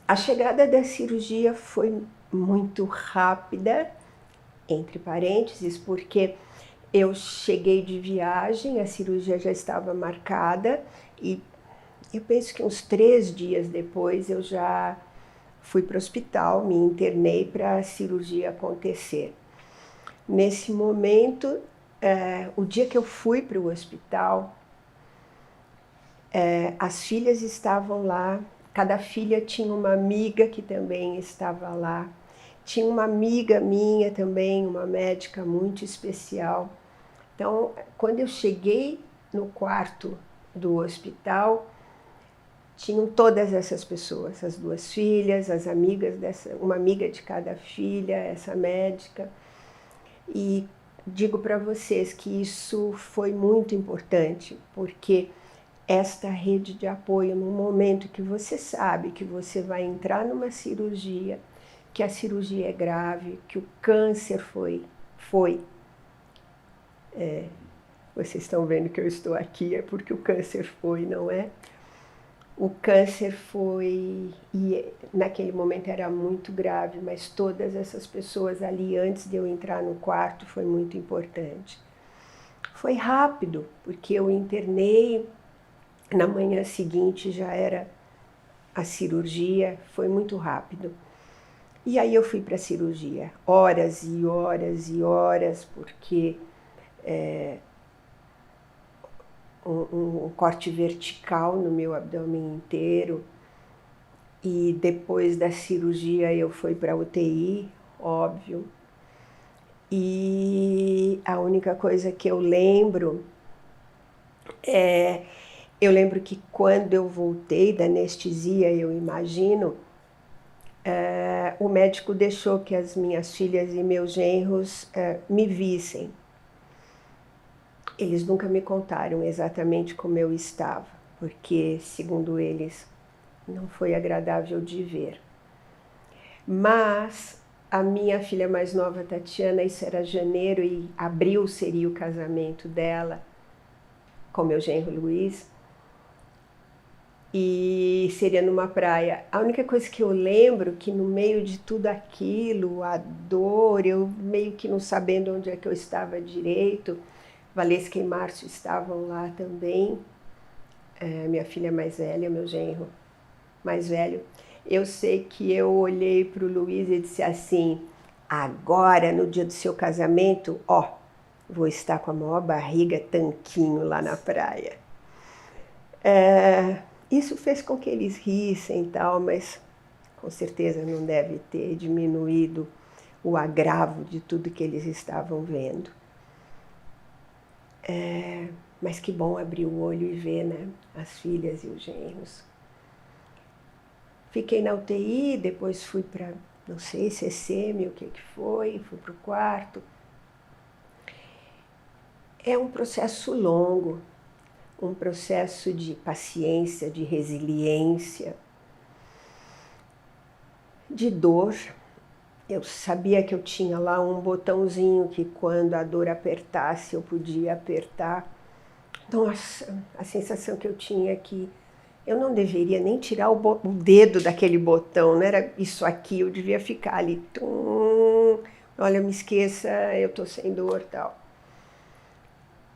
A chegada da cirurgia foi muito rápida, entre parênteses, porque eu cheguei de viagem, a cirurgia já estava marcada e eu penso que uns 3 dias depois eu já fui para o hospital, me internei para a cirurgia acontecer. Nesse momento, o dia que eu fui para o hospital, as filhas estavam lá, cada filha tinha uma amiga que também estava lá. Tinha uma amiga minha também, uma médica muito especial. Então, quando eu cheguei no quarto do hospital, tinham todas essas pessoas, as 2 filhas, as amigas uma amiga de cada filha, essa médica. E digo para vocês que isso foi muito importante, porque esta rede de apoio, no momento que você sabe que você vai entrar numa cirurgia, que a cirurgia é grave, que o câncer vocês estão vendo que eu estou aqui, é porque o câncer foi, não é? O câncer foi, e naquele momento era muito grave, mas todas essas pessoas ali, antes de eu entrar no quarto, foi muito importante. Foi rápido, porque eu internei, na manhã seguinte já era a cirurgia, foi muito rápido. E aí eu fui para a cirurgia, horas e horas e horas, porque um corte vertical no meu abdômen inteiro. E depois da cirurgia eu fui para a UTI, óbvio. E a única coisa que eu lembro eu lembro que quando eu voltei da anestesia, eu imagino, o médico deixou que as minhas filhas e meus genros me vissem. Eles nunca me contaram exatamente como eu estava, porque, segundo eles, não foi agradável de ver. Mas a minha filha mais nova, Tatiana, isso era janeiro e abril seria o casamento dela com meu genro Luiz, e seria numa praia. A única coisa que eu lembro que no meio de tudo aquilo, a dor, eu meio que não sabendo onde é que eu estava direito, Valesca e Márcio estavam lá também, minha filha mais velha, meu genro mais velho. Eu sei que eu olhei para o Luiz e disse assim: agora, no dia do seu casamento, vou estar com a maior barriga, tanquinho lá na praia. Isso fez com que eles rissem e tal, mas com certeza não deve ter diminuído o agravo de tudo que eles estavam vendo. Mas que bom abrir o olho e ver, né, as filhas e os genros. Fiquei na UTI, depois fui para, não sei, CCM, o que foi, fui para o quarto. É um processo longo, um processo de paciência, de resiliência, de dor. Eu sabia que eu tinha lá um botãozinho que quando a dor apertasse eu podia apertar. Nossa, a sensação que eu tinha é que eu não deveria nem tirar o dedo daquele botão, não era isso aqui, eu devia ficar ali. Olha, me esqueça, eu tô sem dor e tal.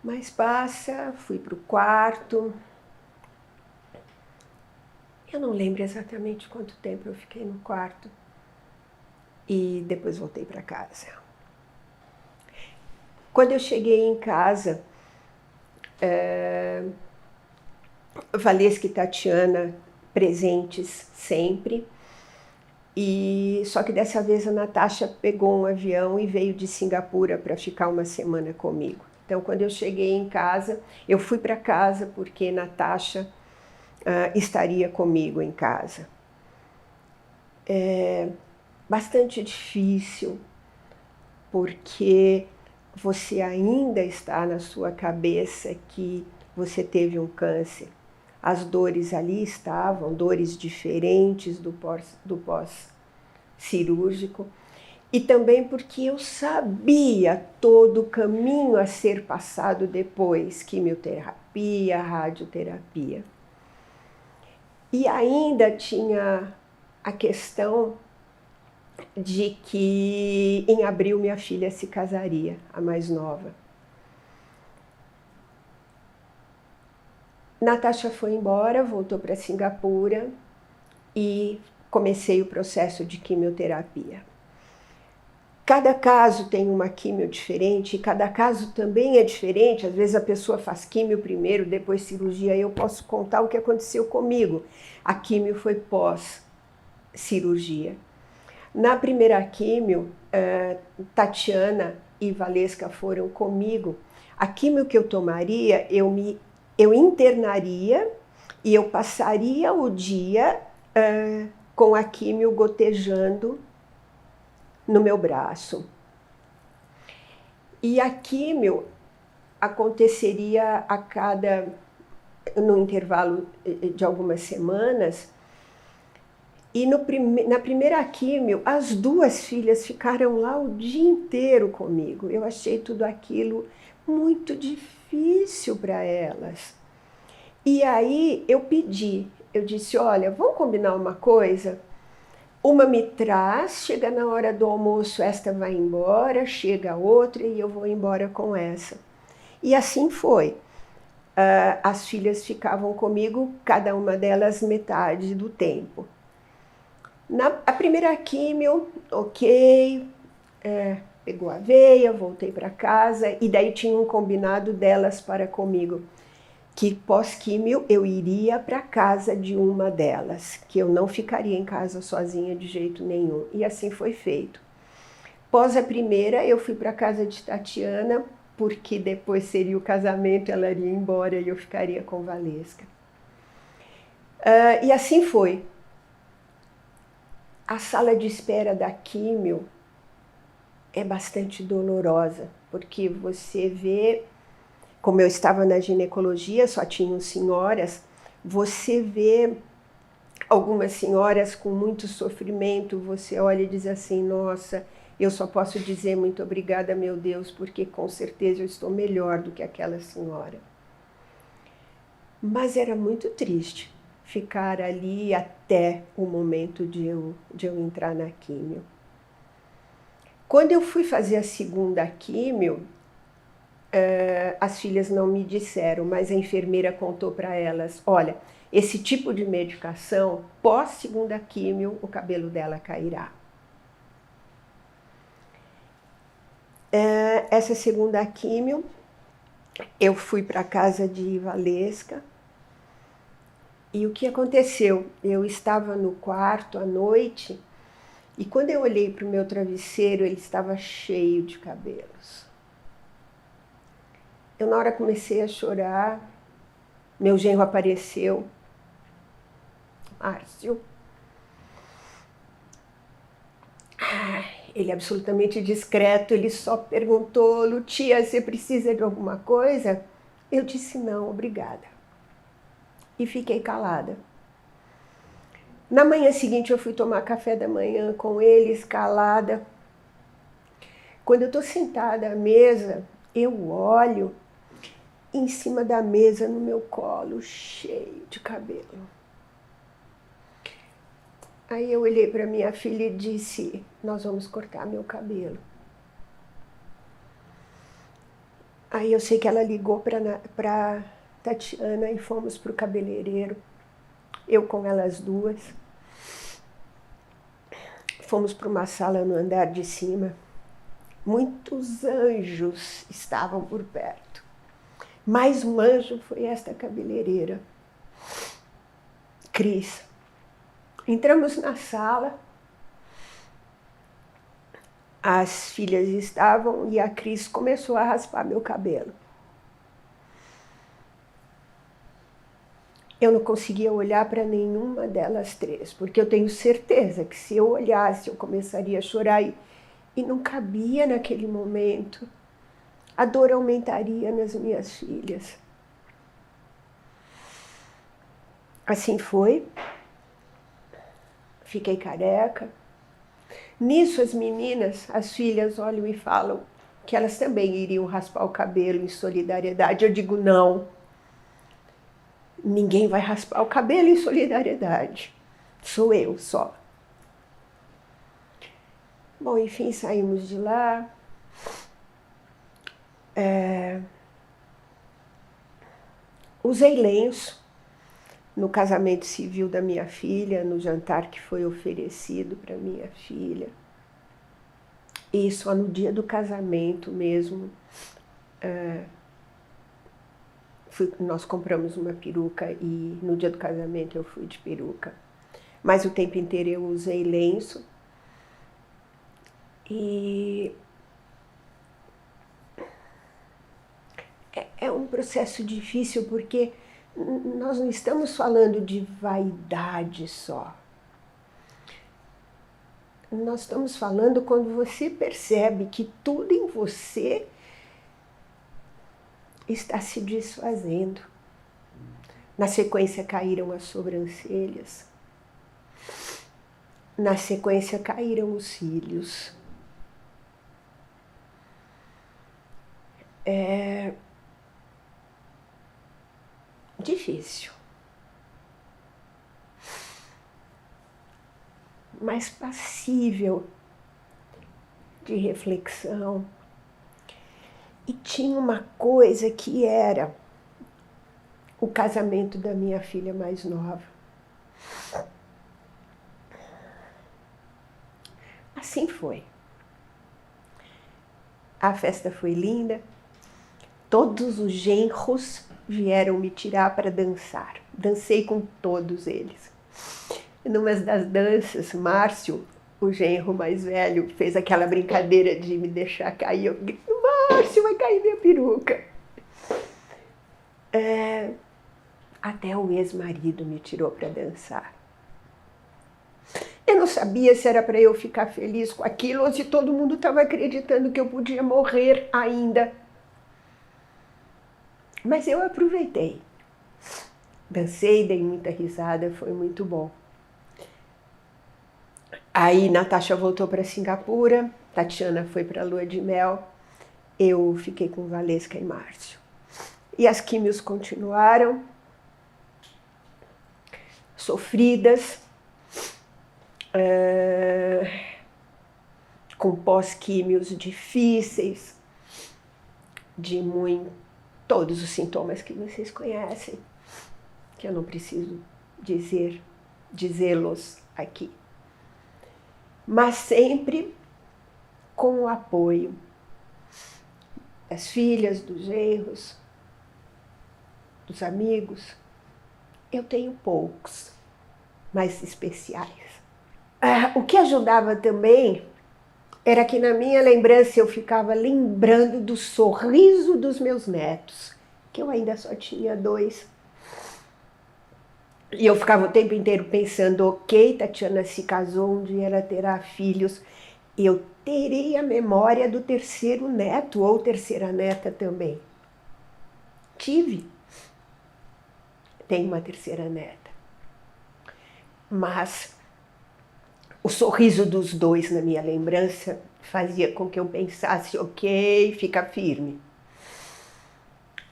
Mas passa, fui pro quarto. Eu não lembro exatamente quanto tempo eu fiquei no quarto. E depois voltei para casa. Quando eu cheguei em casa, Valesca e Tatiana presentes sempre. E só que dessa vez a Natasha pegou um avião e veio de Singapura para ficar uma semana comigo. Então, quando eu cheguei em casa, eu fui para casa porque Natasha estaria comigo em casa. Bastante difícil, porque você ainda está na sua cabeça que você teve um câncer. As dores ali estavam, dores diferentes do pós-cirúrgico, e também porque eu sabia todo o caminho a ser passado depois, quimioterapia, radioterapia. E ainda tinha a questão de que em abril minha filha se casaria, a mais nova. Natasha foi embora, voltou para Singapura e comecei o processo de quimioterapia. Cada caso tem uma quimio diferente, e cada caso também é diferente. Às vezes a pessoa faz quimio primeiro, depois cirurgia. Eu posso contar o que aconteceu comigo. A quimio foi pós-cirurgia. Na primeira quimio, Tatiana e Valesca foram comigo. A quimio que eu tomaria, eu internaria e eu passaria o dia com a quimio gotejando no meu braço. E a quimio aconteceria no intervalo de algumas semanas. E na primeira quimio, as duas filhas ficaram lá o dia inteiro comigo. Eu achei tudo aquilo muito difícil para elas. E aí eu disse, olha, vamos combinar uma coisa? Uma me traz, chega na hora do almoço, esta vai embora, chega outra e eu vou embora com essa. E assim foi. As filhas ficavam comigo, cada uma delas metade do tempo. A primeira quimio, ok, pegou a veia, voltei para casa e daí tinha um combinado delas para comigo, que pós-químio eu iria para casa de uma delas, que eu não ficaria em casa sozinha de jeito nenhum. E assim foi feito. Pós a primeira, eu fui para casa de Tatiana, porque depois seria o casamento, ela iria embora e eu ficaria com Valesca. E assim foi. A sala de espera da químio é bastante dolorosa, porque você vê... Como eu estava na ginecologia, só tinham senhoras, você vê algumas senhoras com muito sofrimento, você olha e diz assim, nossa, eu só posso dizer muito obrigada, meu Deus, porque com certeza eu estou melhor do que aquela senhora. Mas era muito triste ficar ali até o momento de eu entrar na químio. Quando eu fui fazer a segunda químio, as filhas não me disseram, mas a enfermeira contou para elas, olha, esse tipo de medicação, pós-segunda químio, o cabelo dela cairá. Essa segunda químio, eu fui para a casa de Valesca, e o que aconteceu? Eu estava no quarto à noite, e quando eu olhei para o meu travesseiro, ele estava cheio de cabelos. Eu, na hora, comecei a chorar. Meu genro apareceu. Márcio. Ele é absolutamente discreto. Ele só perguntou, Lucia, você precisa de alguma coisa? Eu disse não, obrigada. E fiquei calada. Na manhã seguinte, eu fui tomar café da manhã com eles, calada. Quando eu estou sentada à mesa, eu olho... em cima da mesa, no meu colo, cheio de cabelo. Aí eu olhei para minha filha e disse, nós vamos cortar meu cabelo. Aí eu sei que ela ligou para Tatiana e fomos para o cabeleireiro. Eu com elas duas. Fomos para uma sala no andar de cima. Muitos anjos estavam por perto. Mais um anjo foi esta cabeleireira, Cris. Entramos na sala, as filhas estavam e a Cris começou a raspar meu cabelo. Eu não conseguia olhar para nenhuma delas três, porque eu tenho certeza que se eu olhasse eu começaria a chorar e não cabia naquele momento. A dor aumentaria nas minhas filhas. Assim foi. Fiquei careca. Nisso as meninas, as filhas, olham e falam que elas também iriam raspar o cabelo em solidariedade. Eu digo não. Ninguém vai raspar o cabelo em solidariedade. Sou eu só. Bom, enfim, saímos de lá. Usei lenço no casamento civil da minha filha, no jantar que foi oferecido para minha filha. E só no dia do casamento mesmo, nós compramos uma peruca e no dia do casamento eu fui de peruca. Mas o tempo inteiro eu usei lenço. E é um processo difícil porque nós não estamos falando de vaidade só. Nós estamos falando quando você percebe que tudo em você está se desfazendo. Na sequência caíram as sobrancelhas. Na sequência caíram os cílios. É difícil. Mais passível de reflexão. E tinha uma coisa que era o casamento da minha filha mais nova. Assim foi. A festa foi linda. Todos os genros vieram me tirar para dançar. Dancei com todos eles. Numa das danças, Márcio, o genro mais velho, fez aquela brincadeira de me deixar cair. Eu grito, Márcio, vai cair minha peruca. Até o ex-marido me tirou para dançar. Eu não sabia se era para eu ficar feliz com aquilo ou se todo mundo estava acreditando que eu podia morrer ainda. Mas eu aproveitei. Dancei, dei muita risada, foi muito bom. Aí Natasha voltou para Singapura, Tatiana foi para a lua de mel, eu fiquei com Valesca e Márcio. E as químios continuaram, sofridas, com pós-químios difíceis, de todos os sintomas que vocês conhecem, que eu não preciso dizê-los aqui. Mas sempre com o apoio das filhas, dos genros, dos amigos. Eu tenho poucos, mas especiais. O que ajudava também era que na minha lembrança eu ficava lembrando do sorriso dos meus netos, que eu ainda só tinha 2. E eu ficava o tempo inteiro pensando, ok, Tatiana se casou, um dia ela terá filhos, eu terei a memória do terceiro neto ou terceira neta também. Tive. Tenho uma terceira neta. Mas o sorriso dos 2 na minha lembrança fazia com que eu pensasse, ok, fica firme.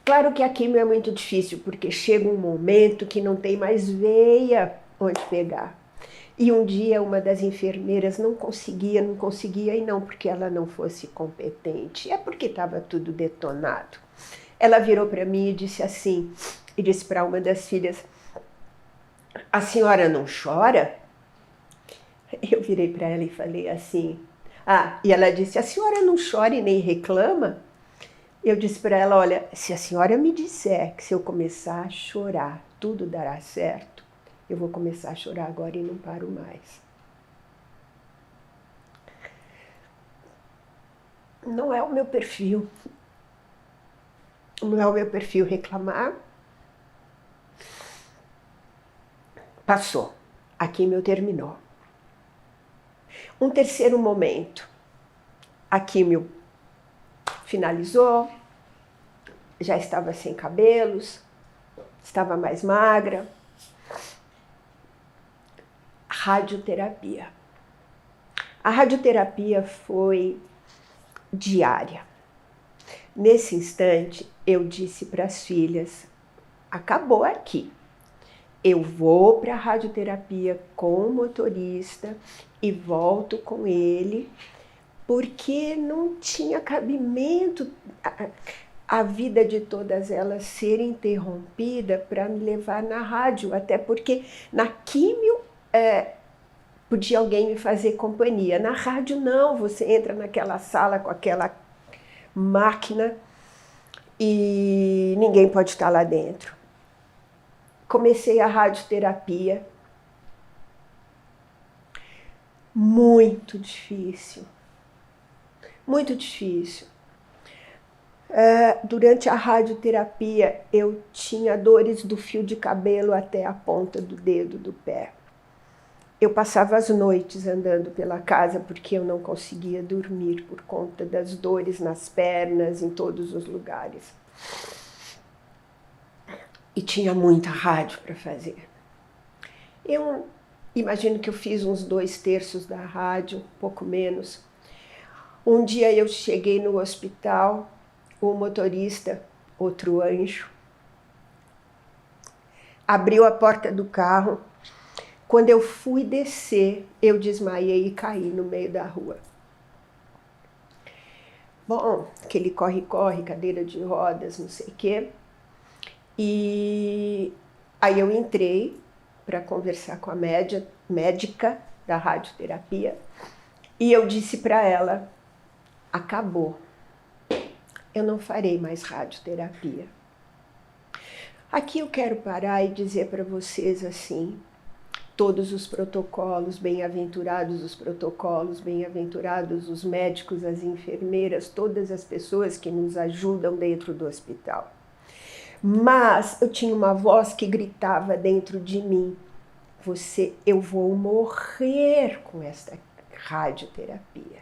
Claro que a químio é muito difícil, porque chega um momento que não tem mais veia onde pegar. E um dia uma das enfermeiras não conseguia, e não porque ela não fosse competente, é porque estava tudo detonado. Ela virou para mim e disse assim, e disse para uma das filhas, a senhora não chora? Eu virei para ela e falei assim, e ela disse, a senhora não chora e nem reclama? Eu disse para ela, olha, se a senhora me disser que se eu começar a chorar, tudo dará certo, eu vou começar a chorar agora e não paro mais. Não é o meu perfil. Não é o meu perfil reclamar. Passou. A químio terminou. Um terceiro momento. A químio finalizou, já estava sem cabelos, estava mais magra. Radioterapia. A radioterapia foi diária. Nesse instante, eu disse para as filhas, acabou aqui. Eu vou para a radioterapia com o motorista e volto com ele, porque não tinha cabimento a vida de todas elas ser interrompida para me levar na rádio, até porque na químio podia alguém me fazer companhia. Na rádio não, você entra naquela sala com aquela máquina e ninguém pode estar lá dentro. Comecei a radioterapia, muito difícil, muito difícil. Durante a radioterapia eu tinha dores do fio de cabelo até a ponta do dedo do pé. Eu passava as noites andando pela casa porque eu não conseguia dormir por conta das dores nas pernas, em todos os lugares. E tinha muita rádio para fazer. Eu imagino que eu fiz uns 2/3 da rádio, pouco menos. Um dia eu cheguei no hospital, o motorista, outro anjo, abriu a porta do carro. Quando eu fui descer, eu desmaiei e caí no meio da rua. Bom, aquele corre-corre, cadeira de rodas, não sei o quê. E aí eu entrei para conversar com a médica da radioterapia e eu disse para ela, acabou, eu não farei mais radioterapia. Aqui eu quero parar e dizer para vocês assim, todos os protocolos, bem-aventurados os protocolos, bem-aventurados os médicos, as enfermeiras, todas as pessoas que nos ajudam dentro do hospital. Mas eu tinha uma voz que gritava dentro de mim, eu vou morrer com esta radioterapia.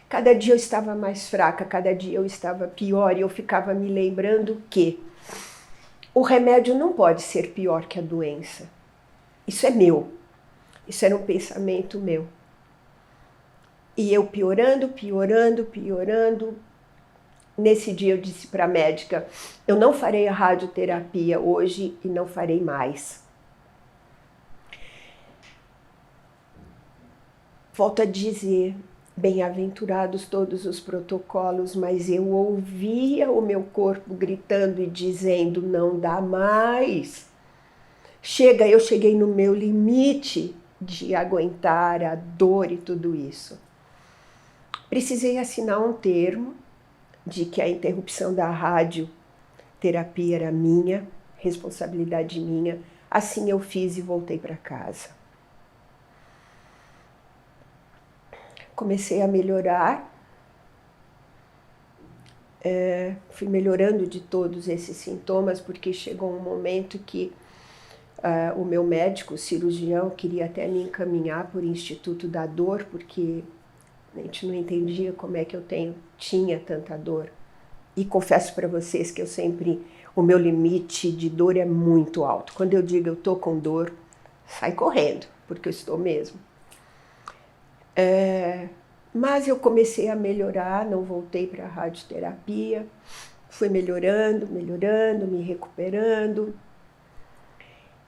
Cada dia eu estava mais fraca, cada dia eu estava pior e eu ficava me lembrando que o remédio não pode ser pior que a doença. Isso é meu, isso era um pensamento meu. E eu piorando. Nesse dia eu disse para a médica, eu não farei a radioterapia hoje e não farei mais. Volto a dizer, bem-aventurados todos os protocolos, mas eu ouvia o meu corpo gritando e dizendo, não dá mais. Chega, eu cheguei no meu limite de aguentar a dor e tudo isso. Precisei assinar um termo de que a interrupção da radioterapia era minha, responsabilidade minha. Assim eu fiz e voltei para casa. Comecei a melhorar, fui melhorando de todos esses sintomas, porque chegou um momento que o meu médico, o cirurgião, queria até me encaminhar por Instituto da Dor, porque a gente não entendia como é que eu tinha tanta dor. E confesso para vocês que o meu limite de dor é muito alto. Quando eu digo eu estou com dor, sai correndo, porque eu estou mesmo. Mas eu comecei a melhorar, não voltei para a radioterapia, fui melhorando, me recuperando.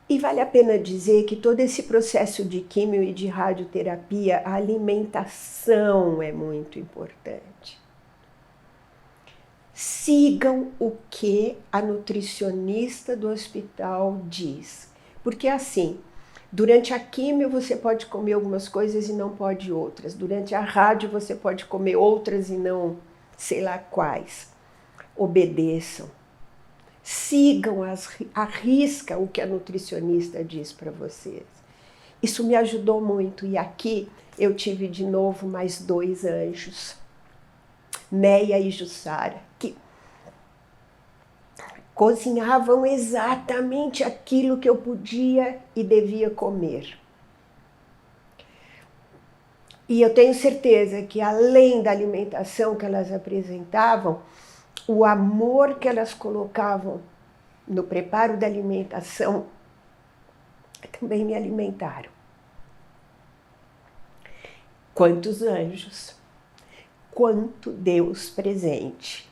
E vale a pena dizer que todo esse processo de químio e de radioterapia, a alimentação é muito importante. Sigam o que a nutricionista do hospital diz. Porque assim, durante a químio você pode comer algumas coisas e não pode outras. Durante a rádio você pode comer outras e não sei lá quais. Obedeçam. Sigam à risca o que a nutricionista diz para vocês. Isso me ajudou muito. E aqui eu tive de novo mais 2 anjos, Neia e Jussara, que cozinhavam exatamente aquilo que eu podia e devia comer. E eu tenho certeza que além da alimentação que elas apresentavam, o amor que elas colocavam no preparo da alimentação também me alimentaram. Quantos anjos, quanto Deus presente.